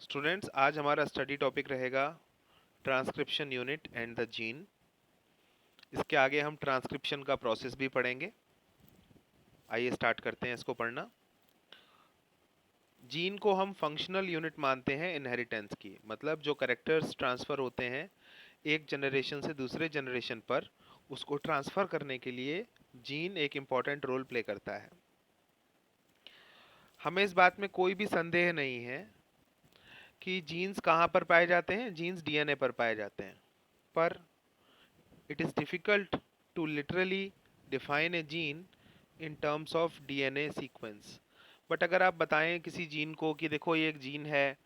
Students, आज हमारा study topic रहेगा transcription unit and the gene. इसके आगे हम ट्रांसक्रिप्शन का प्रोसेस भी पढ़ेंगे। आइए स्टार्ट करते हैं इसको पढ़ना। जीन को हम फंक्शनल यूनिट मानते हैं इनहेरिटेंस की, मतलब जो कैरेक्टर्स ट्रांसफ़र होते हैं एक जनरेशन से दूसरे जनरेशन पर, उसको ट्रांसफ़र करने के लिए जीन एक इम्पॉर्टेंट रोल प्ले करता है। हमें इस बात में कोई भी संदेह नहीं है कि जीन्स कहाँ पर पाए जाते हैं। जीन्स डीएनए पर पाए जाते हैं, पर it is difficult to literally define a gene in terms of DNA sequence। But अगर आप बताएं किसी जीन को कि देखो ये एक जीन है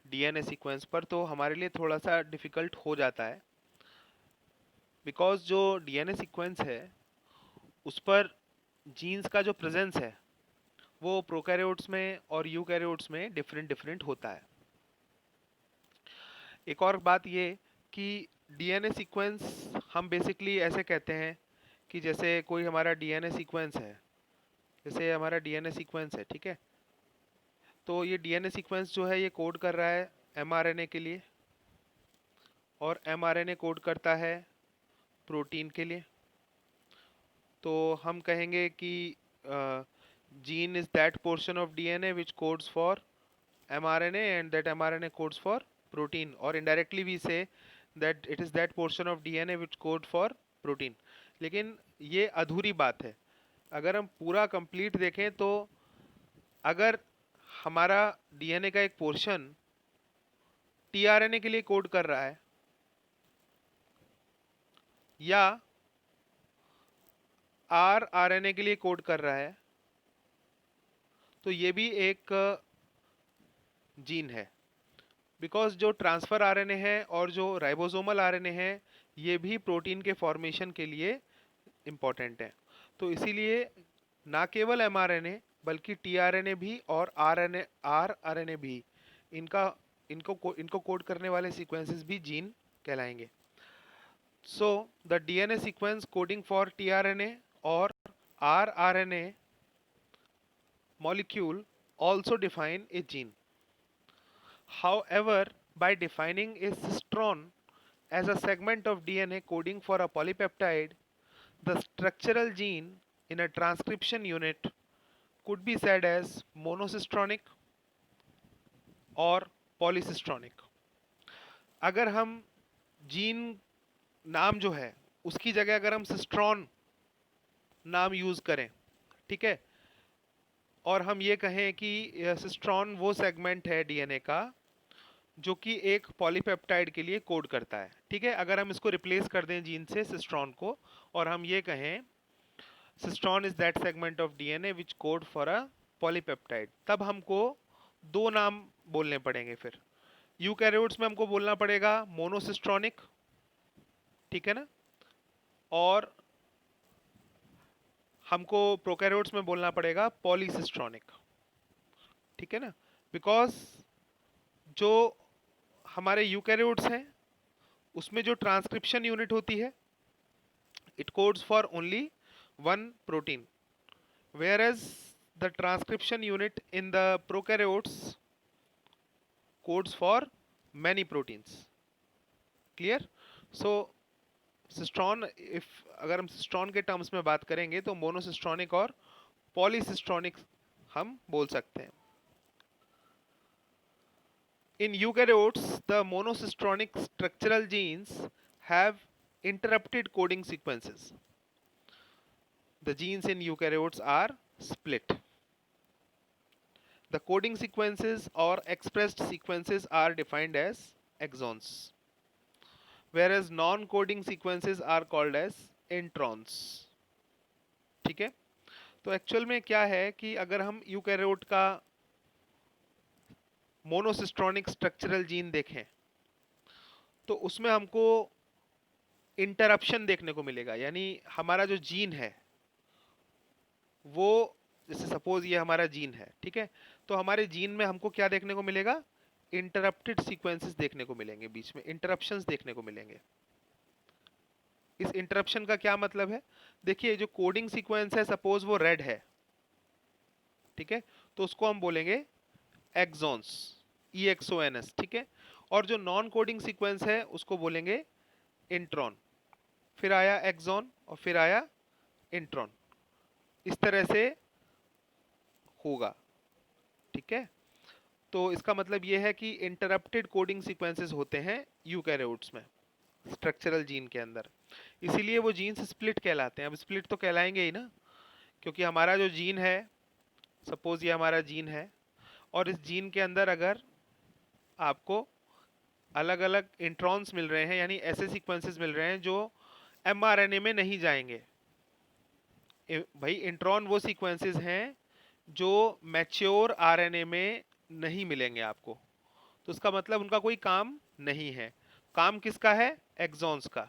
डीएनए सीक्वेंस पर, तो हमारे लिए थोड़ा सा डिफ़िकल्ट हो जाता है, बिकॉज जो डीएनए सीक्वेंस है उस पर जीन्स का जो प्रेजेंस है वो प्रोकैरियोट्स में और यूकैरियोट्स में डिफरेंट डिफरेंट होता है। एक और बात ये कि डीएनए सीक्वेंस हम बेसिकली ऐसे कहते हैं कि जैसे कोई हमारा डीएनए सीक्वेंस है, जैसे हमारा डीएनए सीक्वेंस है, ठीक है, तो ये डीएनए सीक्वेंस जो है ये कोड कर रहा है एमआरएनए के लिए, और एमआरएनए कोड करता है प्रोटीन के लिए। तो हम कहेंगे कि gene is that portion of DNA which codes for mRNA and that mRNA codes for protein, or indirectly we say that it is that portion of DNA which code for protein। लेकिन ये अधूरी बात है। अगर हम पूरा complete देखें तो अगर हमारा डीएनए का एक पोर्शन टीआरएनए के लिए कोड कर रहा है या आरआरएनए के लिए कोड कर रहा है, तो ये भी एक जीन है। बिकॉज जो ट्रांसफ़र आरएनए है और जो राइबोसोमल आरएनए है ये भी प्रोटीन के फॉर्मेशन के लिए इम्पॉर्टेंट है। तो इसीलिए ना केवल एमआरएनए बल्कि टीआरएनए भी और आरआरएनए भी, इनका इनको कोड करने वाले सीक्वेंसेस भी जीन कहलाएंगे। So the DNA sequence coding for tRNA और rRNA molecule also define a gene। However, by defining a cistron as a segment of DNA coding for a polypeptide, the structural gene in a transcription unit could be said as monocistronic और polycistronic. अगर हम gene नाम जो है उसकी जगह अगर हम सिस्ट्रॉन नाम यूज़ करें, ठीक है, और हम ये कहें कि सिस्ट्रॉन वो सेगमेंट है डीएनए का जो कि एक पॉलीपेप्टाइड के लिए कोड करता है, ठीक है। अगर हम इसको रिप्लेस कर दें जीन से सिस्ट्रॉन को, और हम ये कहें cistron is that segment of DNA which code for a polypeptide, तब हमको दो नाम बोलने पड़ेंगे। फिर यूकैरियोट्स में हमको बोलना पड़ेगा मोनोसिस्ट्रॉनिक, ठीक है ना, और हमको प्रोकैरियोट्स में बोलना पड़ेगा पॉलीसिस्ट्रॉनिक, ठीक है ना। बिकॉज जो हमारे यूकैरियोट्स हैं उसमें जो ट्रांसक्रिप्शन यूनिट होती है it codes for only one protein, whereas the transcription unit in the prokaryotes codes for many proteins। Clear? So cistron, if अगर हम सिस्ट्रॉन के टर्म्स में बात करेंगे तो मोनोसिस्ट्रॉनिक और पॉलीसिस्ट्रॉनिक हम बोल सकते हैं। In eukaryotes, the monocistronic structural genes have interrupted coding sequences। The genes in eukaryotes are split। The coding sequences or expressed sequences are defined as exons, whereas non-coding sequences are called as introns। ठीक है, तो actual में क्या है कि अगर हम eukaryote का मोनोसिस्ट्रॉनिक स्ट्रक्चरल जीन देखें तो उसमें हमको इंटरप्शन देखने को मिलेगा। यानी हमारा जो जीन है वो, जैसे सपोज ये हमारा जीन है, ठीक है, तो हमारे जीन में हमको क्या देखने को मिलेगा, इंटरप्टेड सीक्वेंसेस देखने को मिलेंगे, बीच में इंटरप्शंस देखने को मिलेंगे। इस इंटरप्शन का क्या मतलब है, देखिए जो कोडिंग सीक्वेंस है सपोज वो रेड है, ठीक है, तो उसको हम बोलेंगे एक्सॉन्स। EXONS, ठीक है। और जो नॉन कोडिंग सीक्वेंस है उसको बोलेंगे इंट्रॉन। फिर आया एक्सॉन और फिर आया इंट्रॉन। इस तरह से होगा, ठीक है। तो इसका मतलब ये है कि इंटरप्टेड कोडिंग सीक्वेंसेस होते हैं यूकैरियोट्स में, स्ट्रक्चरल जीन के अंदर। इसीलिए वो जीन्स स्प्लिट कहलाते हैं। अब स्प्लिट तो कहलाएंगे ही ना, क्योंकि हमारा जो जीन है, सपोज ये हमारा जीन है, और इस जीन के अंदर अगर आपको अलग अलग इंट्रॉन्स मिल रहे हैं, यानी ऐसे सीक्वेंसेस मिल रहे हैं जो mRNA में नहीं जाएंगे। भाई इंट्रॉन वो सीक्वेंसेस हैं जो मैच्योर आरएनए में नहीं मिलेंगे आपको, तो उसका मतलब उनका कोई काम नहीं है। काम किसका है? एक्सॉन्स का,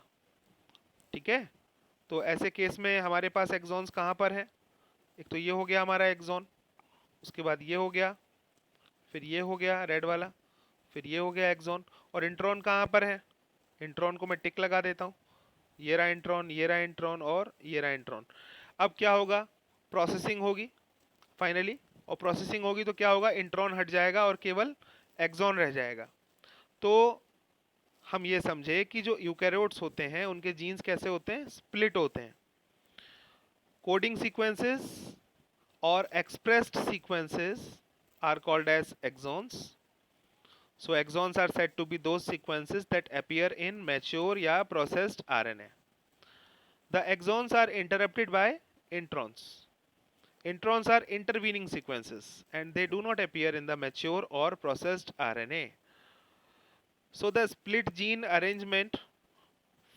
ठीक है। तो ऐसे केस में हमारे पास एक्सॉन्स कहाँ पर है? एक तो ये हो गया हमारा एक्सॉन, उसके बाद ये हो गया, फिर ये हो गया रेड वाला, फिर ये हो गया एक्सॉन। और इंट्रॉन कहाँ पर है? इंट्रॉन को मैं टिक लगा देता हूँ। ये रहा इंट्रॉन, ये रहा इंट्रॉन और ये रहा इंट्रॉन। अब क्या होगा? प्रोसेसिंग होगी फाइनली, और प्रोसेसिंग होगी तो क्या होगा? इंट्रॉन हट जाएगा और केवल एक्सॉन रह जाएगा। तो हम ये समझे कि जो यूकैरियोट्स होते हैं उनके जीन्स कैसे होते हैं? स्प्लिट होते हैं। कोडिंग सीक्वेंसेस और expressed sequences are called as exons. So exons are said to be those sequences that appear in mature या processed RNA. The exons are interrupted by introns. Introns are intervening sequences and they do not appear in the mature or processed RNA. So the split gene arrangement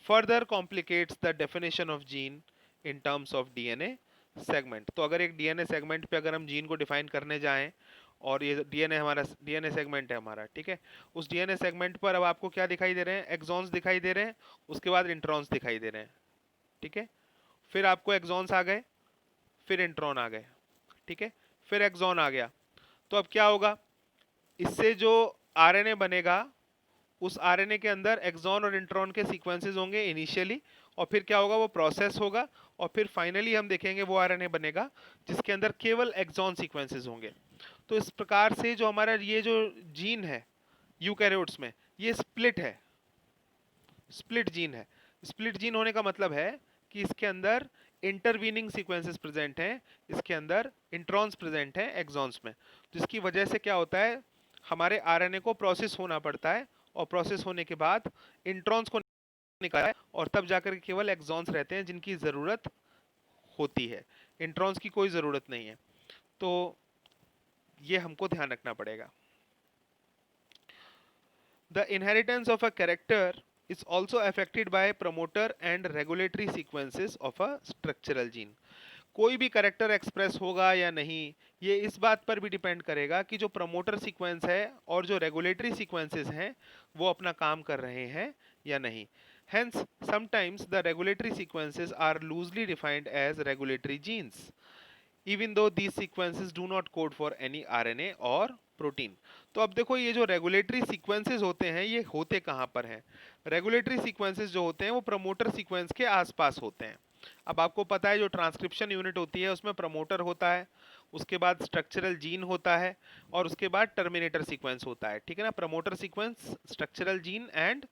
further complicates the definition of gene in terms of DNA segment. तो अगर एक DNA segment पे अगर हम gene को define करने जाएं, और ये डीएनए सेगमेंट है हमारा, ठीक है। उस डीएनए सेगमेंट पर अब आपको क्या दिखाई दे रहे हैं? एक्सॉन्स दिखाई दे रहे हैं, उसके बाद इंट्रॉन्स दिखाई दे रहे हैं, ठीक है। फिर आपको एक्सॉन्स आ गए, फिर इंट्रॉन आ गए, ठीक है, फिर एक्सॉन आ गया। तो अब क्या होगा? इससे जो आरएनए बनेगा, उस आरएनए के अंदर एक्सॉन और इंट्रॉन के सीक्वेंसेस होंगे इनिशियली, और फिर क्या होगा? वो प्रोसेस होगा, और फिर फाइनली हम देखेंगे वो आरएनए बनेगा जिसके अंदर केवल एक्सॉन सीक्वेंसेस होंगे। तो इस प्रकार से जो हमारा ये जो जीन है यूकैरियोट्स में, ये स्प्लिट है, स्प्लिट जीन है। स्प्लिट जीन होने का मतलब है कि इसके अंदर इंटरवीनिंग सीक्वेंसेस प्रेजेंट हैं, इसके अंदर इंट्रॉन्स प्रेजेंट हैं एक्सॉन्स में, जिसकी वजह से क्या होता है? हमारे आरएनए को प्रोसेस होना पड़ता है, और प्रोसेस होने के बाद इंट्रॉन्स को निकाला है, और तब जाकर के केवल एक्सॉन्स रहते हैं जिनकी ज़रूरत होती है। इंट्रॉन्स की कोई ज़रूरत नहीं है। तो ये हमको ध्यान रखना पड़ेगा। The inheritance of a character is also affected by promoter and regulatory sequences of a structural gene. कोई भी करेक्टर एक्सप्रेस होगा या नहीं, ये इस बात पर भी डिपेंड करेगा कि जो प्रमोटर सीक्वेंस है और जो रेगुलेटरी सीक्वेंसेस हैं वो अपना काम कर रहे हैं या नहीं। Hence, sometimes the regulatory sequences are loosely defined as regulatory genes, even though these sequences do not code for any RNA और प्रोटीन। तो अब देखो, ये जो रेगुलेटरी सीक्वेंसेस होते हैं ये होते कहाँ पर हैं? रेगुलेटरी सीक्वेंसेस जो होते हैं वो प्रमोटर सीक्वेंस के आसपास होते हैं। अब आपको पता है जो ट्रांसक्रिप्शन यूनिट होती है उसमें प्रमोटर होता है, उसके बाद स्ट्रक्चरल जीन होता है, और उसके बाद टर्मिनेटर सीक्वेंस होता है, ठीक है ना। Promoter sequence, structural gene and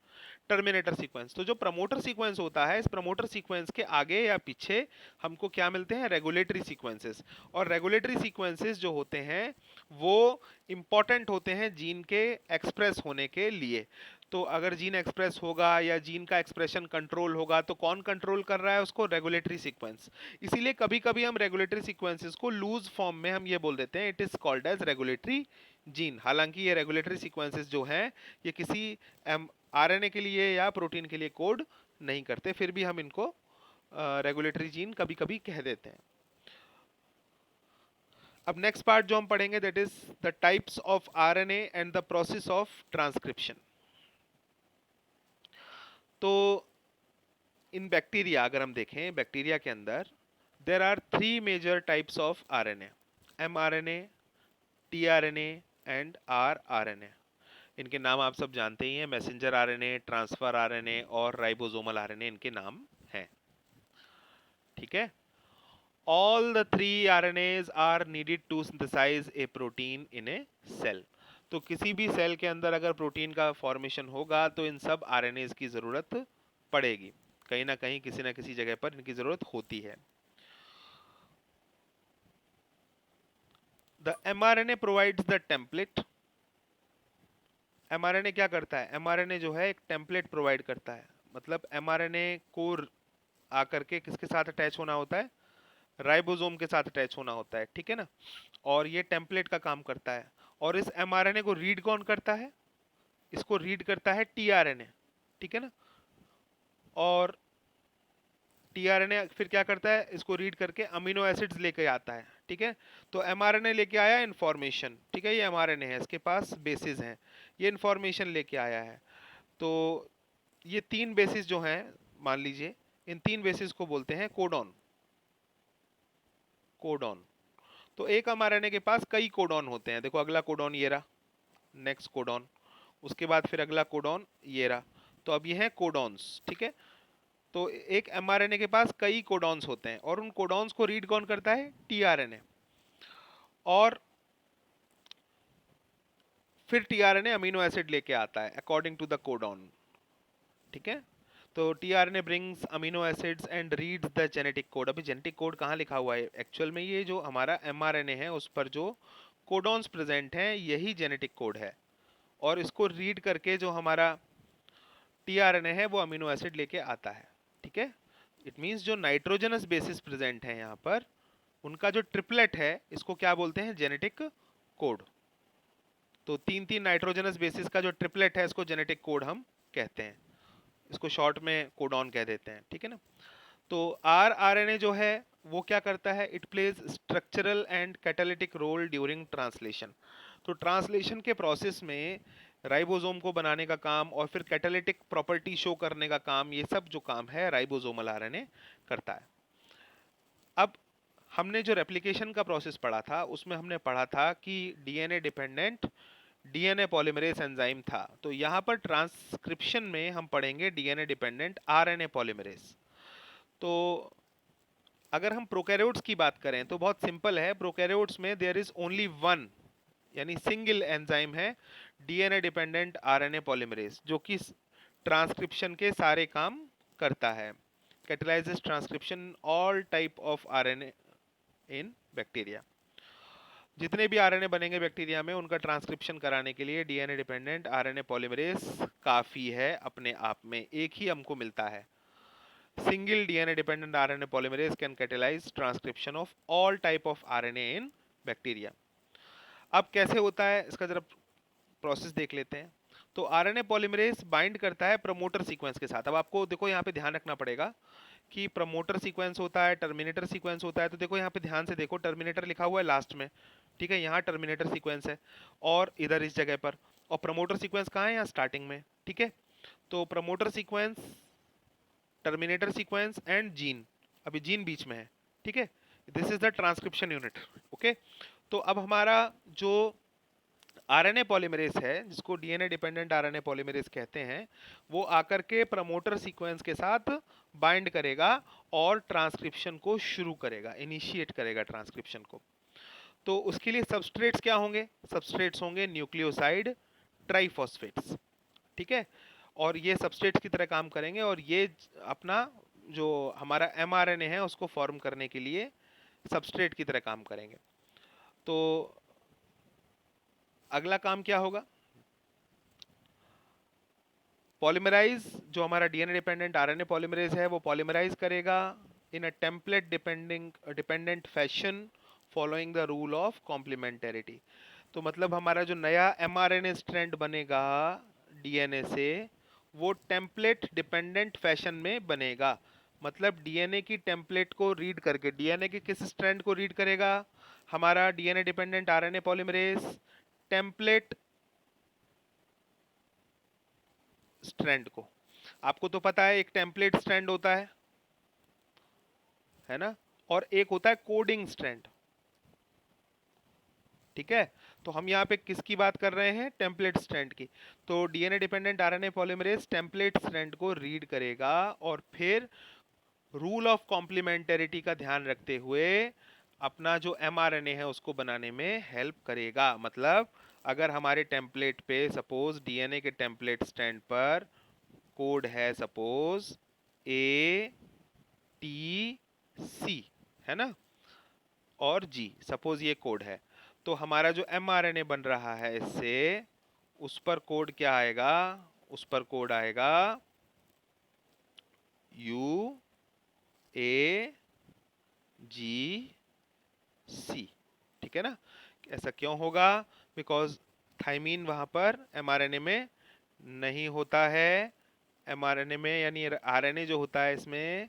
terminator sequence. तो जो प्रमोटर सीक्वेंस होता है, इस प्रमोटर सीक्वेंस के आगे या पीछे हमको क्या मिलते हैं? Regulatory sequences. और रेगुलेटरी सीक्वेंसेस जो होते हैं वो इंपॉर्टेंट होते हैं जीन के एक्सप्रेस होने के लिए। तो अगर जीन एक्सप्रेस होगा या जीन का एक्सप्रेशन कंट्रोल होगा तो कौन कंट्रोल कर रहा है उसको? Regulatory sequence. इसीलिए कभी कभी हम रेगुलेटरी सीक्वेंसेस को लूज फॉर्म में हम ये बोल देते हैं, it is called as regulatory gene. हालांकि ये रेगुलेटरी सीक्वेंसेस जो हैं ये किसी आरएनए के लिए या प्रोटीन के लिए कोड नहीं करते, फिर भी हम इनको रेगुलेटरी जीन कभी कभी कह देते हैं। अब नेक्स्ट पार्ट जो हम पढ़ेंगे that is the types of RNA and the process of transcription. तो इन बैक्टीरिया अगर हम देखें, बैक्टीरिया के अंदर there are 3 major types of RNA: mRNA, tRNA and rRNA. इनके नाम आप सब जानते ही हैं, मैसेंजर आरएनए, ट्रांसफर आरएनए और राइबोसोमल आरएनए इनके नाम हैं, ठीक है। All the 3 RNAs are needed to synthesize a protein in a cell. तो किसी भी सेल के अंदर अगर प्रोटीन का फॉर्मेशन होगा तो इन सब आरएनएज की जरूरत पड़ेगी, कहीं ना कहीं किसी ना किसी जगह पर इनकी जरूरत होती है। The mRNA provides the template. mRNA क्या करता है? mRNA जो है एक टेम्पलेट प्रोवाइड करता है। मतलब mRNA को आकर के किसके साथ अटैच होना होता है? राइबोसोम के साथ अटैच होना होता है, ठीक है ना। और ये टेम्पलेट का काम करता है। और इस mRNA को रीड कौन करता है? इसको रीड करता है tRNA, ठीक है ना। और tRNA फिर क्या करता है? इसको रीड करके अमीनो एसिड्स लेके आता है, ठीक है। तो mRNA लेके आया इंफॉर्मेशन, ठीक है, ये mRNA है, इसके पास बेसिस हैं, ये इंफॉर्मेशन लेके आया है। तो ये 3 बेसिस जो हैं, मान लीजिए इन 3 बेसिस को बोलते हैं कोडॉन। कोडॉन। तो एक mRNA के पास कई कोडॉन होते हैं। देखो अगला कोडॉन ये रहा, नेक्स्ट कोडॉन, उसके बाद फिर अगला कोडॉन ये रहा। तो अब ये हैं कोडॉन्स, ठीक है। तो एक mRNA के पास कई कोडॉन्स होते हैं और उन कोडॉन्स को रीड कौन करता है? tRNA। और फिर tRNA अमीनो एसिड लेके आता है अकॉर्डिंग टू द कोडॉन, ठीक है। तो tRNA brings amino acids and reads the genetic code. अभी जेनेटिक कोड कहाँ लिखा हुआ है? एक्चुअल में ये जो हमारा mRNA है उस पर जो कोडॉन्स प्रेजेंट हैं यही जेनेटिक कोड है। और इसको रीड करके जो हमारा tRNA है वो अमीनो एसिड लेके आता है, ठीक है। इट मींस जो नाइट्रोजनस बेसिस प्रेजेंट है यहाँ पर, उनका जो ट्रिपलेट है इसको क्या बोलते हैं? Genetic code. तो 3-3 नाइट्रोजनस बेसिस का जो ट्रिपलेट है इसको जेनेटिक कोड हम कहते हैं, इसको शॉर्ट में कोडॉन कह देते हैं, ठीक है ना। तो rRNA जो है वो क्या करता है? It plays structural and catalytic role during translation. तो ट्रांसलेशन के प्रोसेस में राइबोसोम को बनाने का काम और फिर कैटालिटिक प्रॉपर्टी शो करने का काम, ये सब जो काम है राइबोसोमल आरएनए करता है। अब हमने जो रेप्लिकेशन का प्रोसेस पढ़ा था उसमें हमने पढ़ा था कि DNA dependent DNA polymerase enzyme था। तो यहाँ पर ट्रांसक्रिप्शन में हम पढ़ेंगे डीएनए डिपेंडेंट आरएनए पॉलीमरेज। तो अगर हम प्रोकैरियोट्स की बात करें तो बहुत सिंपल है। प्रोकैरियोट्स में देयर इज ओनली वन, यानी सिंगल एंजाइम है, डीएनए डिपेंडेंट आरएनए पॉलीमरेज, जो कि ट्रांसक्रिप्शन के सारे काम करता है। कैटलाइजेस transcription all type of RNA in bacteria. जितने भी आरएनए बनेंगे बैक्टीरिया में उनका ट्रांसक्रिप्शन कराने के लिए डीएनए डिपेंडेंट आरएनए पॉलीमरेज काफी है अपने आप में, एक ही हमको मिलता है। Single DNA dependent RNA polymerase can catalyse transcription of all type of RNA in bacteria. अब कैसे होता है इसका जरा प्रोसेस देख लेते हैं। तो आरएनए पॉलीमरेज बाइंड करता है प्रमोटर सीक्वेंस के साथ। अब आपको देखो यहाँ पे ध्यान रखना पड़ेगा कि प्रमोटर सीक्वेंस होता है, टर्मिनेटर सीक्वेंस होता है। तो देखो यहाँ पे ध्यान से देखो, टर्मिनेटर लिखा हुआ है लास्ट में, ठीक है, यहाँ टर्मिनेटर सीक्वेंस है और इधर इस जगह पर, और प्रमोटर सीक्वेंस कहाँ है? यहाँ स्टार्टिंग में, ठीक है। तो promoter sequence, terminator sequence and gene, अभी जीन बीच में है, ठीक है। This is the transcription unit, okay. तो अब हमारा जो आरएनए पॉलीमरेज है, जिसको डीएनए डिपेंडेंट आरएनए पॉलीमरेज कहते हैं, वो आकर के प्रमोटर सीक्वेंस के साथ बाइंड करेगा और ट्रांसक्रिप्शन को शुरू करेगा, इनिशिएट करेगा ट्रांसक्रिप्शन को। तो उसके लिए सबस्ट्रेट्स क्या होंगे? सबस्ट्रेट्स होंगे न्यूक्लियोसाइड ट्राइफॉस्फेट्स, ठीक है। और ये सबस्ट्रेट्स की तरह काम करेंगे और ये अपना जो हमारा mRNA है उसको फॉर्म करने के लिए सबस्ट्रेट की तरह काम करेंगे। तो अगला काम क्या होगा? पॉलीमराइज, जो हमारा डीएनए डिपेंडेंट आरएनए पॉलीमरेज है वो पॉलीमराइज करेगा in a template dependent fashion following the rule of complementarity. तो मतलब हमारा जो नया mRNA स्ट्रैंड बनेगा डीएनए से, वो टेम्पलेट डिपेंडेंट फैशन में बनेगा। मतलब डीएनए की टेम्पलेट को रीड करके, डीएनए के किस स्ट्रैंड को रीड करेगा हमारा DNA dependent RNA polymerase? Template strand को। आपको तो पता है एक टेम्पलेट स्ट्रैंड होता है ना, और एक होता है कोडिंग स्ट्रैंड, ठीक है। तो हम यहाँ पे किसकी बात कर रहे हैं? टेम्पलेट स्ट्रैंड की। तो DNA dependent RNA polymerase template strand को रीड करेगा और फिर रूल ऑफ कॉम्प्लीमेंटेरिटी का ध्यान रखते हुए अपना जो mRNA है उसको बनाने में हेल्प करेगा। मतलब अगर हमारे टेम्पलेट पे सपोज डीएनए के टेम्पलेट स्टैंड पर कोड है सपोज ए टी सी, है ना, और जी, सपोज ये कोड है, तो हमारा जो एमआरएनए बन रहा है इससे, उस पर कोड क्या आएगा, उस पर कोड आएगा यू ए जी सी, ठीक है ना। ऐसा क्यों होगा, बिकॉज थाइमीन वहां पर एमआरएनए में नहीं होता है। एमआरएनए में यानी आरएनए जो होता है इसमें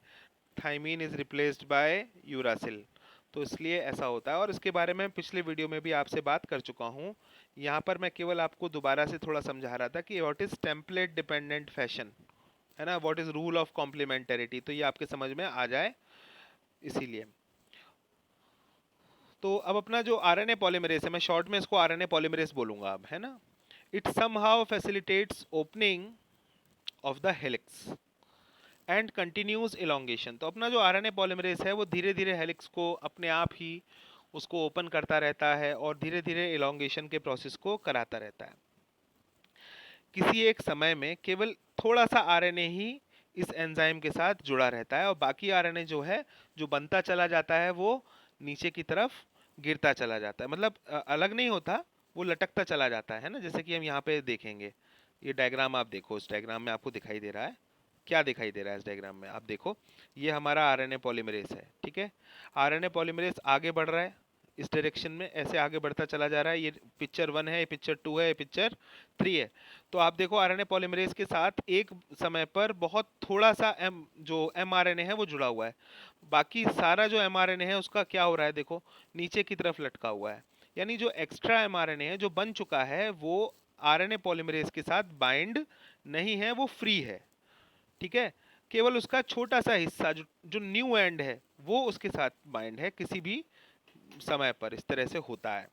thymine is replaced by uracil, तो इसलिए ऐसा होता है। और इसके बारे में पिछले वीडियो में भी आपसे बात कर चुका हूँ। यहाँ पर मैं केवल आपको दोबारा से थोड़ा समझा रहा था कि what is template dependent fashion, है ना, what is rule of complementarity, तो ये आपके समझ में आ जाए इसीलिए। तो अब अपना जो आरएनए पॉलीमरेज है, मैं शॉर्ट में इसको आरएनए पॉलीमरेज बोलूंगा अब, है ना। It somehow facilitates opening of the helix and continues elongation. तो अपना जो आरएनए पॉलीमरेज है वो धीरे धीरे हेलिक्स को अपने आप ही उसको ओपन करता रहता है और धीरे धीरे इलोंगेशन के प्रोसेस को कराता रहता है। किसी एक समय में केवल थोड़ा सा आरएनए ही इस एंजाइम के साथ जुड़ा रहता है और बाकी आरएनए जो है, जो बनता चला जाता है, वो नीचे की तरफ गिरता चला जाता है। मतलब अलग नहीं होता, वो लटकता चला जाता है ना, जैसे कि हम यहाँ पे देखेंगे। ये डायग्राम आप देखो, इस डायग्राम में आपको दिखाई दे रहा है, क्या दिखाई दे रहा है इस डायग्राम में, आप देखो। ये हमारा आरएनए पॉलीमरेज है, ठीक है। आरएनए पॉलीमरेज आगे बढ़ रहा है इस डायरेक्शन में, ऐसे आगे बढ़ता चला जा रहा है। ये पिक्चर 1 है, ये पिक्चर 2 है, ये पिक्चर 3 है। तो आप देखो आरएनए पॉलीमरेज के साथ एक समय पर बहुत थोड़ा सा जो एमआरएनए है वो जुड़ा हुआ है। बाकी सारा जो एमआरएनए है उसका क्या हो रहा है, देखो नीचे की तरफ लटका हुआ है। यानी जो एक्स्ट्रा एमआरएनए है जो बन चुका है वो आरएनए पॉलीमरेज के साथ बाइंड नहीं है, वो फ्री है, ठीक है। केवल उसका छोटा सा हिस्सा जो न्यू एंड है वो उसके साथ बाइंड है किसी भी समय पर, इस तरह से होता है।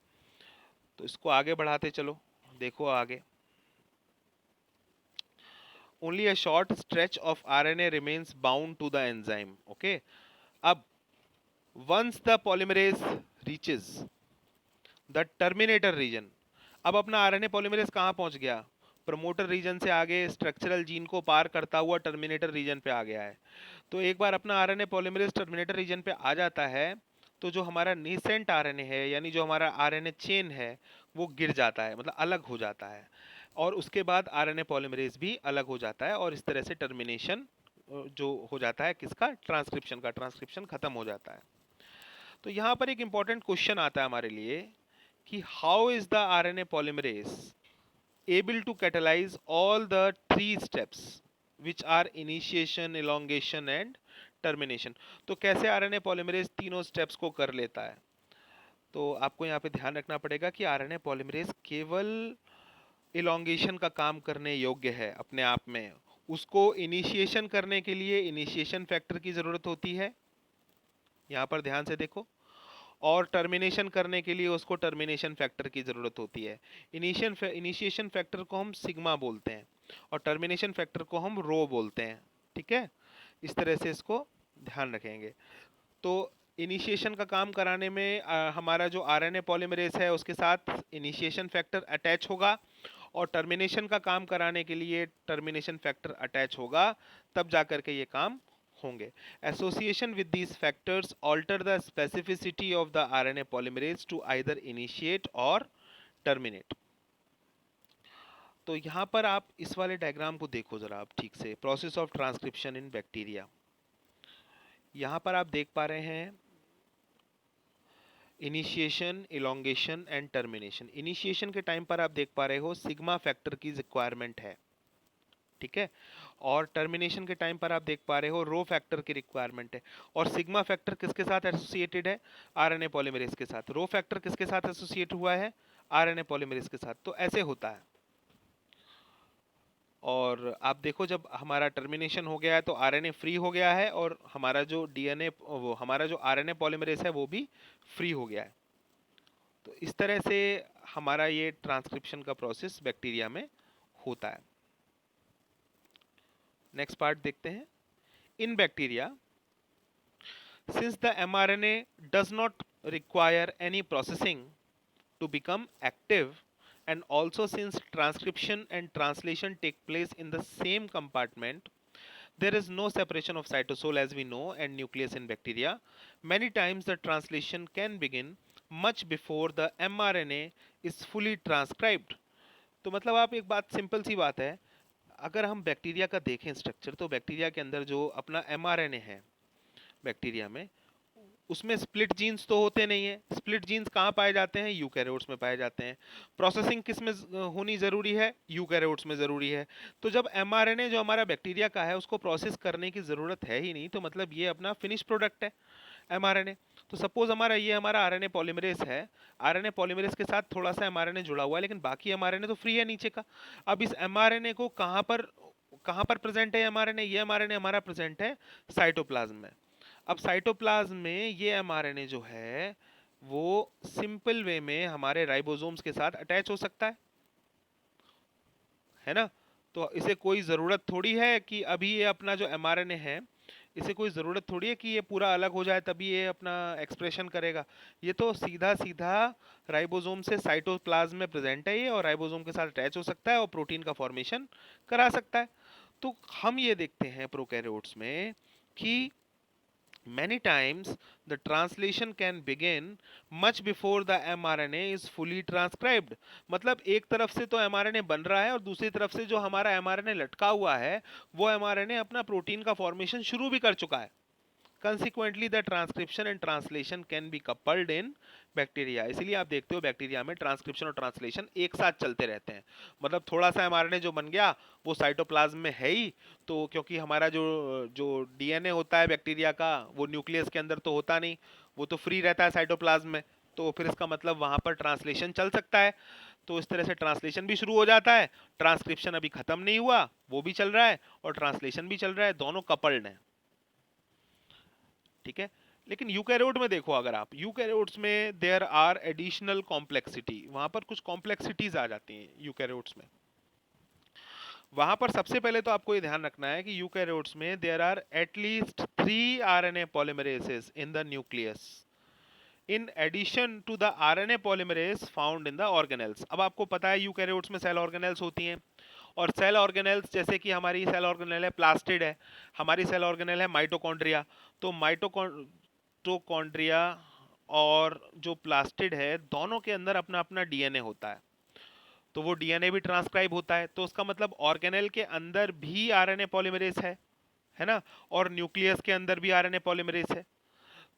तो इसको आगे बढ़ाते चलो, देखो आगे। Only a short stretch of RNA remains bound to the enzyme. Okay. अब once the polymerase reaches the terminator region, अब अपना आरएनए पॉलीमरेज कहाँ पहुंच गया, प्रमोटर रीजन से आगे स्ट्रक्चरल जीन को पार करता हुआ टर्मिनेटर रीजन पे आ गया है। तो एक बार अपना आरएनए पॉलीमरेज टर्मिनेटर रीजन पे आ जाता है तो जो हमारा नीसेंट आरएनए है, यानी जो हमारा आरएनए चेन है, वो गिर जाता है, मतलब अलग हो जाता है। और उसके बाद आरएनए पॉलीमरेज भी अलग हो जाता है और इस तरह से टर्मिनेशन जो हो जाता है किसका, ट्रांसक्रिप्शन का, ट्रांसक्रिप्शन खत्म हो जाता है। तो यहाँ पर एक इंपॉर्टेंट क्वेश्चन आता है हमारे लिए कि how is the RNA polymerase able to catalyze all the three steps which are initiation, elongation and termination। तो कैसे आरएनए पॉलीमरेज तीनों स्टेप्स को कर लेता है। तो आपको यहाँ पे ध्यान रखना पड़ेगा कि आरएनए पॉलीमरेज केवल इलोंगेशन का काम करने योग्य है अपने आप में। उसको इनिशिएशन करने के लिए इनिशिएशन फैक्टर की जरूरत होती है, यहाँ पर ध्यान से देखो। और टर्मिनेशन करने के लिए उसको टर्मिनेशन फैक्टर की ज़रूरत होती है। इनिशिएशन फैक्टर को हम सिग्मा बोलते हैं और टर्मिनेशन फैक्टर को हम रो बोलते हैं, ठीक है। इस तरह से इसको ध्यान रखेंगे। तो इनिशिएशन का काम कराने में हमारा जो आरएनए पॉलीमरेज है उसके साथ इनिशिएशन फैक्टर अटैच होगा और टर्मिनेशन का काम कराने के लिए टर्मिनेशन फैक्टर अटैच होगा, तब जाकर के ये काम होंगे। Association with these factors alter the specificity of the RNA polymerase to either initiate or terminate। तो यहाँ पर आप इस वाले डायग्राम को देखो जरा आप ठीक से, process of transcription in bacteria. यहाँ पर आप देख पा रहे हैं initiation, elongation and termination. Initiation के टाइम पर आप देख पा रहे हो सिग्मा फैक्टर की रिक्वायरमेंट है, ठीक है। और टर्मिनेशन के टाइम पर आप देख पा रहे हो रो फैक्टर की रिक्वायरमेंट है। और सिग्मा फैक्टर किसके साथ एसोसिएटेड है, आरएनए पॉलीमरेज के साथ। रो फैक्टर किसके साथ एसोसिएट हुआ है, आरएनए पॉलीमरेज के साथ। तो ऐसे होता है। और आप देखो जब हमारा टर्मिनेशन हो गया है तो आरएनए फ्री हो गया है और हमारा जो डीएनए, वो हमारा जो आरएनए पॉलीमरेज है वो भी फ्री हो गया है। तो इस तरह से हमारा ये ट्रांसक्रिप्शन का प्रोसेस बैक्टीरिया में होता है। नेक्स्ट पार्ट देखते हैं। इन bacteria, since the mRNA does not require any processing to become active, and also since transcription and translation take place in the same compartment, there is no separation of cytosol as we know and nucleus in bacteria. Many times the translation can begin much before the mRNA is fully transcribed. तो मतलब आप एक बात, simple सी बात है, अगर हम bacteria का देखें स्ट्रक्चर, तो बैक्टीरिया के अंदर जो अपना mRNA है बैक्टीरिया में, उसमें स्प्लिट जीन्स तो होते नहीं है। स्प्लिट जीन्स कहाँ पाए जाते हैं? यूकैरियोट्स में पाए जाते हैं। प्रोसेसिंग किस में होनी ज़रूरी है? यूकैरियोट्स में ज़रूरी है। तो जब एमआरएनए जो हमारा बैक्टीरिया का है उसको प्रोसेस करने की ज़रूरत है ही नहीं, तो मतलब ये अपना फिनिश प्रोडक्ट है एमआरएनए। तो सपोज हमारा आरएनए पॉलीमरेज है, आरएनए पॉलीमरेज के साथ थोड़ा सा एमआरएनए जुड़ा हुआ है, लेकिन बाकी एमआरएनए तो फ्री है नीचे का। अब इस एमआरएनए को कहाँ पर प्रेजेंट है एमआरएनए? ये एमआरएनए हमारा प्रेजेंट है साइटोप्लाज्म में। अब साइटोप्लाज्म में ये एमआरएनए जो है वो सिंपल वे में हमारे राइबोसोम्स के साथ अटैच हो सकता है ना? तो इसे कोई ज़रूरत थोड़ी है कि अभी ये अपना जो एमआरएनए है, इसे कोई ज़रूरत थोड़ी है कि ये पूरा अलग हो जाए तभी ये अपना एक्सप्रेशन करेगा। ये तो सीधा सीधा राइबोसोम से साइटोप्लाज्म में प्रेजेंट है ये, और राइबोसोम के साथ अटैच हो सकता है और प्रोटीन का फॉर्मेशन करा सकता है। तो हम ये देखते हैं प्रोकैरियोट्स में कि many times the translation can begin much before the mRNA is fully transcribed। मतलब एक तरफ से तो mRNA बन रहा है और दूसरी तरफ से जो हमारा mRNA लटका हुआ है वो mRNA अपना प्रोटीन का फॉर्मेशन शुरू भी कर चुका है। Consequently, the transcription and translation can be coupled in bacteria. इसीलिए आप देखते हो बैक्टीरिया में ट्रांसक्रिप्शन और ट्रांसलेशन एक साथ चलते रहते हैं। मतलब थोड़ा सा एमआरएनए जो बन गया वो साइटोप्लाज्म में है ही, तो क्योंकि हमारा जो जो डीएनए होता है बैक्टीरिया का वो न्यूक्लियस के अंदर तो होता नहीं, वो तो फ्री रहता है साइटोप्लाज्म में। तो फिर इसका मतलब वहां पर ट्रांसलेशन चल सकता है। तो इस तरह से ट्रांसलेशन भी शुरू हो जाता है, ट्रांसक्रिप्शन अभी खत्म नहीं हुआ वो भी चल रहा है और ट्रांसलेशन भी चल रहा है, दोनों कपल्ड हैं। ठीक है। लेकिन यूकैरियोट में देखो, अगर आप यूकैरियोट्स में देयर आर एडिशनल कॉम्प्लेक्सिटी, वहां पर कुछ कॉम्प्लेक्सिटीज आ जाती हैं यूकैरियोट्स में। वहां पर सबसे पहले तो आपको ये ध्यान रखना है कि यूकैरियोट्स में there are at least 3 RNA polymerases in the nucleus in addition to the RNA polymerase found in the organelles. अब आपको पता है यूकैरियोट्स में सेल ऑर्गेनेल्स होती हैं, और सेल ऑर्गेनेल्स जैसे कि हमारी सेल ऑर्गेनेल है प्लास्टिड है, हमारी सेल ऑर्गेनेल है माइटोकॉन्ड्रिया। तो माइटोकॉन्ड्रिया और जो प्लास्टिड है दोनों के अंदर अपना अपना डीएनए होता है, तो वो डीएनए भी ट्रांसक्राइब होता है। तो उसका मतलब ऑर्गेनेल के अंदर भी आरएनए पॉलीमरेज है ना, और न्यूक्लियस के अंदर भी आरएनए पॉलीमरेज है।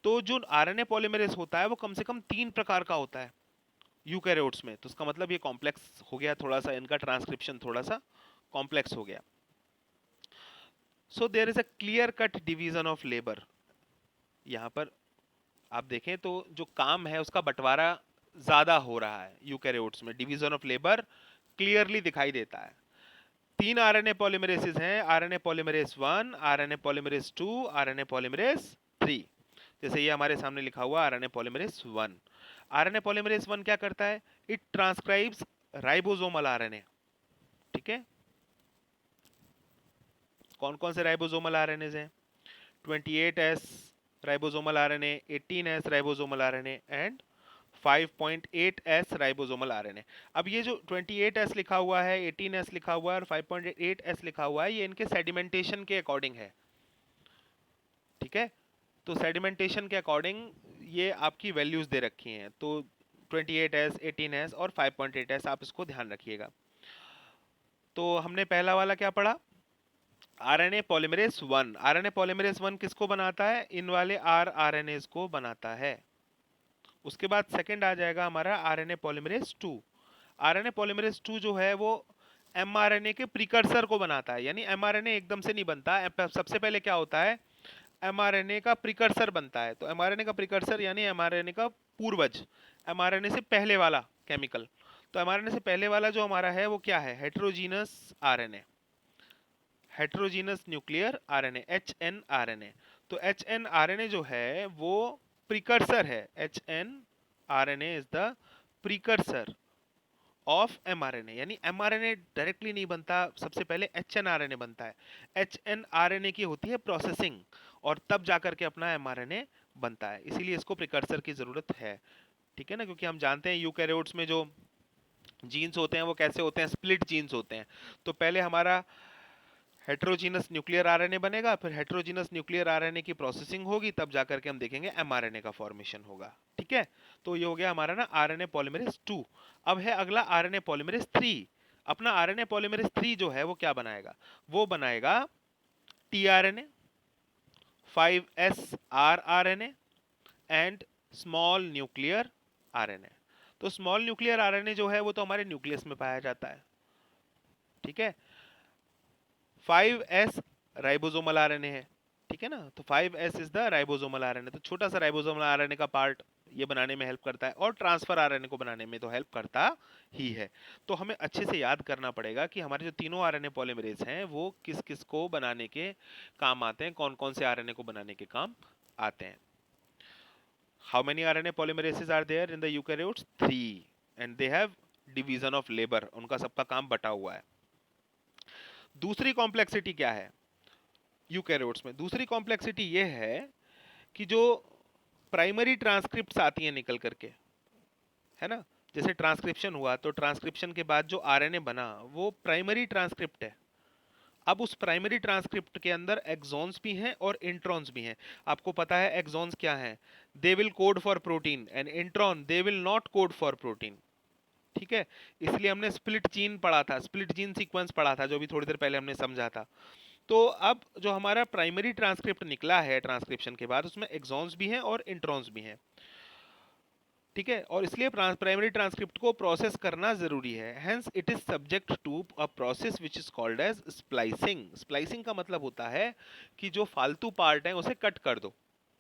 तो जो आरएनए पॉलीमरेज होता है वो कम से कम 3 प्रकार का होता है यूकैरियोट्स में। तो उसका मतलब ये कॉम्प्लेक्स हो गया थोड़ा सा, इनका ट्रांसक्रिप्शन थोड़ा सा कॉम्प्लेक्स हो गया। So there is a clear cut division of labour. यहाँ पर आप देखें तो जो काम है उसका बंटवारा ज्यादा हो रहा है यूकैरियोट्स में, डिवीजन ऑफ लेबर क्लियरली दिखाई देता है। 3 RNA पॉलीमरेसेस हैं, RNA polymerase 1, RNA polymerase 2, RNA polymerase 3। जैसे ये हमारे सामने लिखा हुआ आरएनए पॉलीमरेज 1। आरएनए पॉलीमरेज 1 क्या करता है? It transcribes ribosomal RNA. ठीक है। कौन कौन से राइबोसोमल आरएनए हैं? 28S ribosomal RNA, 18S ribosomal RNA and 5.8S ribosomal RNA. अब ये जो 28S लिखा हुआ है, 18S लिखा हुआ है और 5.8S लिखा हुआ है, ये इनके सेडिमेंटेशन के अकॉर्डिंग है। ठीक है। तो सेडिमेंटेशन के अकॉर्डिंग ये आपकी वैल्यूज दे रखी हैं। तो 28S, 18S और 5.8S आप इसको ध्यान रखिएगा। तो हमने पहला वाला क्या पढ़ा? RNA polymerase 1। आरएनए पॉलीमरेज 1 किसको बनाता है? इन वाले आरएनए को बनाता है। उसके बाद सेकंड आ जाएगा हमारा आरएनए पॉलीमरेज 2। आरएनए पॉलीमरेज 2 जो है वो एमआरएनए के प्रिकर्सर को बनाता है। यानी एमआरएनए एकदम से नहीं बनता, सबसे पहले क्या होता है? एमआरएनए का प्रिकर्सर बनता है। तो एमआरएनए का प्रिकर्सर यानी एमआरएनए का पूर्वज, एमआरएनए से पहले वाला केमिकल। तो एमआरएनए से पहले वाला जो हमारा है वो क्या है? Heterogeneous RNA, heterogeneous nuclear RNA, HNRNA। तो HNRNA जो है वो प्रिकर्सर है। HNRNA is the precursor of mRNA। यानी mRNA डायरेक्टली नहीं बनता, सबसे पहले HNRNA बनता है। HNRNA की होती है प्रोसेसिंग और तब जाकर के अपना mRNA बनता है, इसीलिए इसको प्रिकर्सर की जरूरत है। ठीक है ना, क्योंकि हम जानते हैं यूकैरियोट्स में जो जीन्स होते हैं वो कैसे होते हैं, स्प्लिट जीन्स होते हैं। तो पहले हमारा हेट्रोजीनस न्यूक्लियर आरएनए बनेगा, फिर हेट्रोजीनस न्यूक्लियर आरएनए की प्रोसेसिंग होगी, तब जाकर के हम देखेंगे एमआरएनए का फॉर्मेशन होगा। ठीक है, तो ये हो गया हमारा ना आरएनए पॉलीमरेज 2। अब है अगला आरएनए पॉलीमरेज 3। अपना आरएनए पॉलीमरेज 3 जो है वो क्या बनाएगा, वो बनाएगा tRNA, 5s rRNA and small nuclear RNA. तो स्मॉल न्यूक्लियर आरएनए जो है वो तो हमारे न्यूक्लियस में पाया जाता है। ठीक है, 5s राइबोसोमल आरएनए है। ठीक है ना, तो 5s is the ribosomal RNA. तो छोटा सा राइबोसोमल आरएनए का पार्ट ये बनाने में हेल्प करता है, और ट्रांसफर आरएनए को बनाने में तो हेल्प करता ही है। तो हमें अच्छे से याद करना पड़ेगा कि हमारे जो तीनों आरएनए पॉलीमरेज हैं वो किस किस को बनाने के काम आते हैं, कौन कौन से आरएनए को बनाने के काम आते हैं। How many RNA polymerases are there in the eukaryotes? 3, and they have division of labor. उनका सबका काम बटा हुआ है। दूसरी कॉम्प्लेक्सिटी क्या है यूकैरियोट्स में? दूसरी कॉम्प्लेक्सिटी ये है कि जो प्राइमरी ट्रांसक्रिप्ट्स आती हैं निकल करके, है ना, जैसे ट्रांसक्रिप्शन हुआ तो ट्रांसक्रिप्शन के बाद जो आरएनए बना वो प्राइमरी ट्रांसक्रिप्ट है। अब उस प्राइमरी ट्रांसक्रिप्ट के अंदर एक्सॉन्स भी हैं और इंट्रॉन्स भी हैं। आपको पता है एक्सॉन्स क्या हैं? They will code for protein, and intron they will not code for protein. ठीक है, इसलिए हमने स्प्लिट जीन पढ़ा था, स्प्लिट जीन सीक्वेंस पढ़ा था, जो भी थोड़ी देर पहले हमने समझा था। तो अब जो हमारा प्राइमरी ट्रांसक्रिप्ट निकला है ट्रांसक्रिप्शन के बाद, उसमें एक्सॉन्स भी हैं और इंट्रॉन्स भी हैं। ठीक है, और इसलिए प्राइमरी ट्रांसक्रिप्ट को प्रोसेस करना जरूरी है। Hence it is subject to a process which is called as splicing. Splicing का मतलब होता है कि जो फालतू पार्ट है उसे कट कर दो।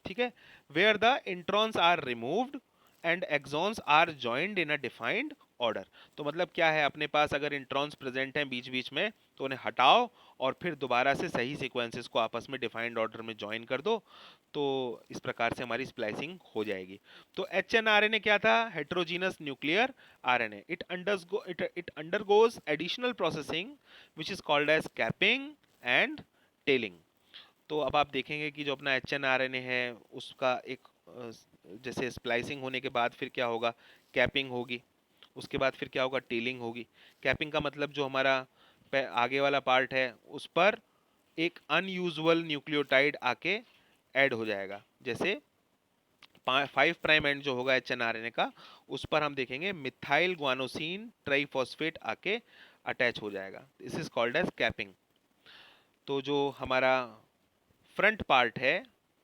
ठीक है, where the introns are removed and exons are joined in a defined order. तो मतलब क्या है, अपने पास अगर इंट्रॉन्स प्रेजेंट हैं बीच बीच में तो उन्हें हटाओ और फिर दोबारा से सही सीक्वेंसेस को आपस में डिफाइंड ऑर्डर में ज्वाइन कर दो। तो इस प्रकार से हमारी स्प्लाइसिंग हो जाएगी। तो H N R N A क्या था? Heterogeneous nuclear R N A. It undergoes additional processing which is called as capping and tailing. तो अब आप देखेंगे कि जो अपना H N R N A है उसका एक जैसे स्प्लाइसिंग होने के बाद फिर क्या होगा, कैपिंग होगी, उसके बाद फिर क्या होगा, टेलिंग होगी। कैपिंग का मतलब जो हमारा आगे वाला पार्ट है उस पर एक अनयूजुअल न्यूक्लियोटाइड आके ऐड हो जाएगा। जैसे 5' एंड जो होगा H N R N A का, उस पर हम देखेंगे मिथाइल ग्वानोसिन ट्राइफॉस्फेट आके अटैच हो जाएगा। This is called as capping. तो जो हमारा फ्रंट पार्ट है,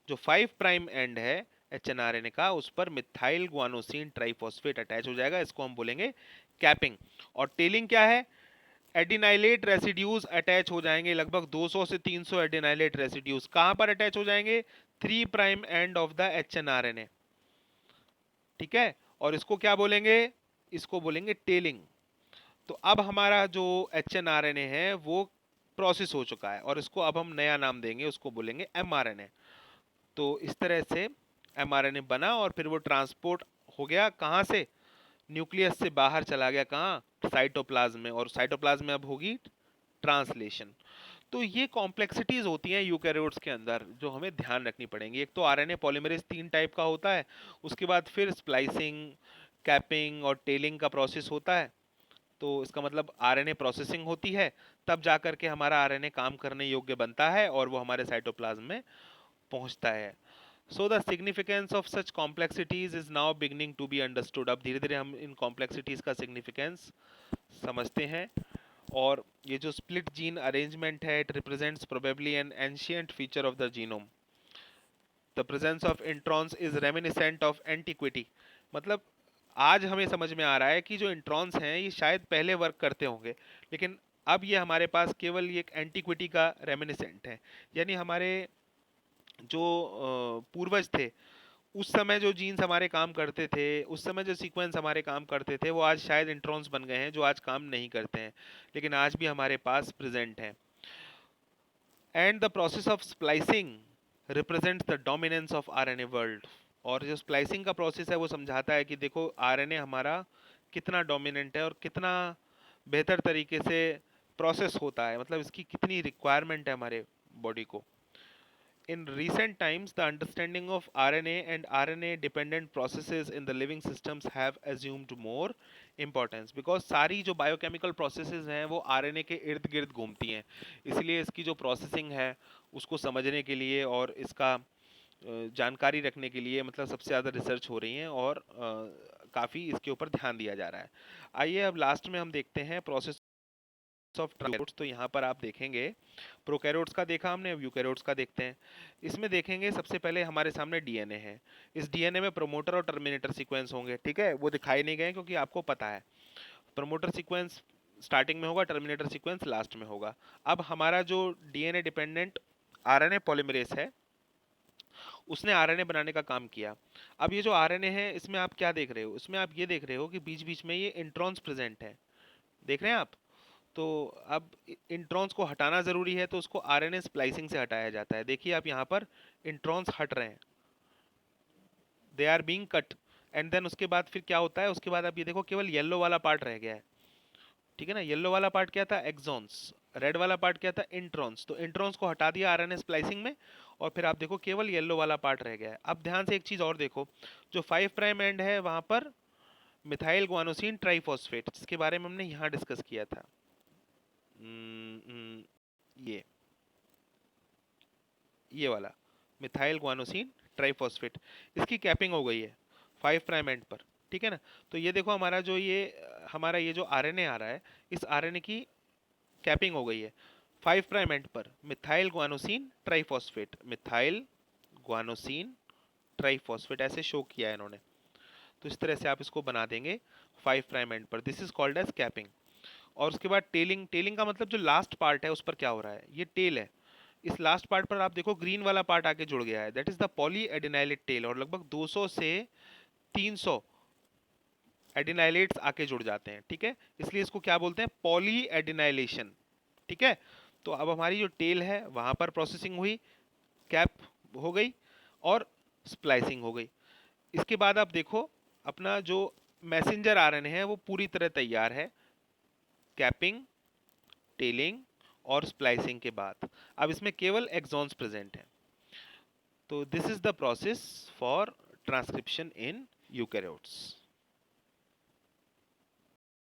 जो 5' एंड है H N R N A का, उस पर मिथाइल ग्वानोसिन ट्राइफॉस्फेट अटैच हो जाएगा, इसको हम बोलेंगे कैपिंग। और टेलिंग क्या है? एडिनाइलेट रेसिड्यूज अटैच हो जाएंगे, लगभग 200 से 300 एडिनाइलेट रेसिड्यूज कहां पर अटैच हो जाएंगे? 3' end of the H N R N A. ठीक है, और इसको क्या बोलेंगे? इसको बोलेंगे टेलिंग। तो अब हमारा जो H N R N A है वो प्रोसेस हो चुका है, और इसको अब हम नया नाम देंगे, उसको बोलेंगे एम आर एन ए। तो इस तरह से एम आर एन ए बना, और फिर वो ट्रांसपोर्ट हो गया कहाँ से? न्यूक्लियस से बाहर चला गया, कहाँ? साइटोप्लाज्म में। और साइटोप्लाज्म में अब होगी ट्रांसलेशन। तो ये कॉम्प्लेक्सिटीज होती हैं यूकैरियोट्स के अंदर जो हमें ध्यान रखनी पड़ेंगी। एक तो आरएनए पॉलीमरेज 3 टाइप का होता है, उसके बाद फिर स्प्लाइसिंग, कैपिंग और टेलिंग का प्रोसेस होता है। तो इसका मतलब आरएनए प्रोसेसिंग होती है, तब जाकर के हमारा आरएनए काम करने योग्य बनता है और वो हमारे साइटोप्लाज्म में पहुंचता है। So the significance of such complexities is now beginning to be understood. अब धीरे धीरे हम इन कॉम्प्लेक्सिटीज का सिग्निफिकेंस समझते हैं। और ये जो स्प्लिट जीन अरेंजमेंट है, it represents probably an ancient feature of the genome. The presence of introns is reminiscent of antiquity. मतलब आज हमें समझ में आ रहा है कि जो इंट्रॉन्स हैं ये शायद पहले वर्क करते होंगे, लेकिन अब ये हमारे पास केवल ये एक एंटिक्विटी का रेमिनिसेंट है। यानी हमारे जो पूर्वज थे उस समय जो जीन्स हमारे काम करते थे, उस समय जो सीक्वेंस हमारे काम करते थे, वो आज शायद इंट्रॉन्स बन गए हैं जो आज काम नहीं करते हैं, लेकिन आज भी हमारे पास प्रेजेंट हैं। And the process of splicing represents the dominance of RNA world. और जो स्प्लाइसिंग का प्रोसेस है वो समझाता है कि देखो आरएनए हमारा कितना डोमिनेंट है और कितना बेहतर तरीके से प्रोसेस होता है, मतलब इसकी कितनी रिक्वायरमेंट है हमारे बॉडी को। in recent times, the understanding of RNA and RNA-dependent processes in the living systems have assumed more importance because सारी जो biochemical processes हैं वो RNA के इर्द गिर्द घूमती हैं, इसलिए इसकी जो processing है उसको समझने के लिए और इसका जानकारी रखने के लिए मतलब सबसे ज़्यादा रिसर्च हो रही है और काफ़ी इसके ऊपर ध्यान दिया जा रहा है। आइए अब लास्ट में हम देखते हैं प्रोसेस ऑफ ट्रांसपोर्ट्स। तो यहाँ पर आप देखेंगे प्रोकैरियोट्स का देखा हमने, अब यूकैरियोट्स का देखते हैं। इसमें देखेंगे सबसे पहले हमारे सामने डीएनए है। इस डीएनए में प्रोमोटर और टर्मिनेटर सीक्वेंस होंगे, ठीक है, वो दिखाई नहीं गए क्योंकि आपको पता है प्रोमोटर सीक्वेंस स्टार्टिंग में होगा, टर्मिनेटर सीक्वेंस लास्ट में होगा। अब हमारा जो डीएनए डिपेंडेंट आरएनए पॉलीमरेज है उसने आरएनए बनाने का काम किया। अब ये जो आरएनए है इसमें आप क्या देख रहे हो, इसमें आप ये देख रहे हो कि बीच बीच में ये इंट्रॉन्स प्रेजेंट है, देख रहे हैं आप। तो अब इंट्रॉन्स को हटाना ज़रूरी है तो उसको आरएनए स्प्लाइसिंग से हटाया जाता है। देखिए आप यहाँ पर इंट्रॉन्स हट रहे हैं, they are being cut. And then उसके बाद फिर क्या होता है, उसके बाद आप ये देखो केवल येलो वाला पार्ट रह गया है, ठीक है ना। येलो वाला पार्ट क्या था, एक्सॉन्स। रेड वाला पार्ट क्या था, इंट्रॉन्स। तो इंट्रॉन्स को हटा दिया आरएनए स्प्लाइसिंग में और फिर आप देखो केवल येलो वाला पार्ट रह गया है। अब ध्यान से एक चीज़ और देखो, जो 5 प्राइम एंड है वहाँ पर मिथाइल ग्वानोसिन ट्राइफॉस्फेट, जिसके बारे में हमने यहाँ डिस्कस किया था। ये ये वाला मिथाइल ग्वानोसिन ट्राइफॉस्फेट, इसकी कैपिंग हो गई है 5 प्राइम एंड पर, ठीक है ना। तो ये देखो हमारा जो ये हमारा ये जो आरएनए आ रहा है, इस आरएनए की कैपिंग हो गई है 5 प्राइम एंड पर methyl guanosine triphosphate, methyl guanosine triphosphate ऐसे शो किया है इन्होंने। तो इस तरह से आप इसको बना देंगे 5 प्राइम एंड पर, this is called as capping. और उसके बाद टेलिंग, टेलिंग का मतलब जो लास्ट पार्ट है उस पर क्या हो रहा है, ये टेल है। इस लास्ट पार्ट पर आप देखो ग्रीन वाला पार्ट आके जुड़ गया है, that is the poly adenylate tail. और लगभग 200 से 300 एडिनाइलेट्स आके जुड़ जाते हैं, ठीक है, इसलिए इसको क्या बोलते हैं, पॉली एडिनाइलेशन, ठीक है। तो अब हमारी जो टेल है वहां पर प्रोसेसिंग हुई, कैप हो गई और स्प्लाइसिंग हो गई। इसके बाद आप देखो अपना जो मैसेंजर आरएनए है वो पूरी तरह तैयार है, कैपिंग, टेलिंग और स्प्लाइसिंग के बाद। अब इसमें केवल एक्सॉन्स प्रेजेंट हैं। तो this is the process for transcription in eukaryotes.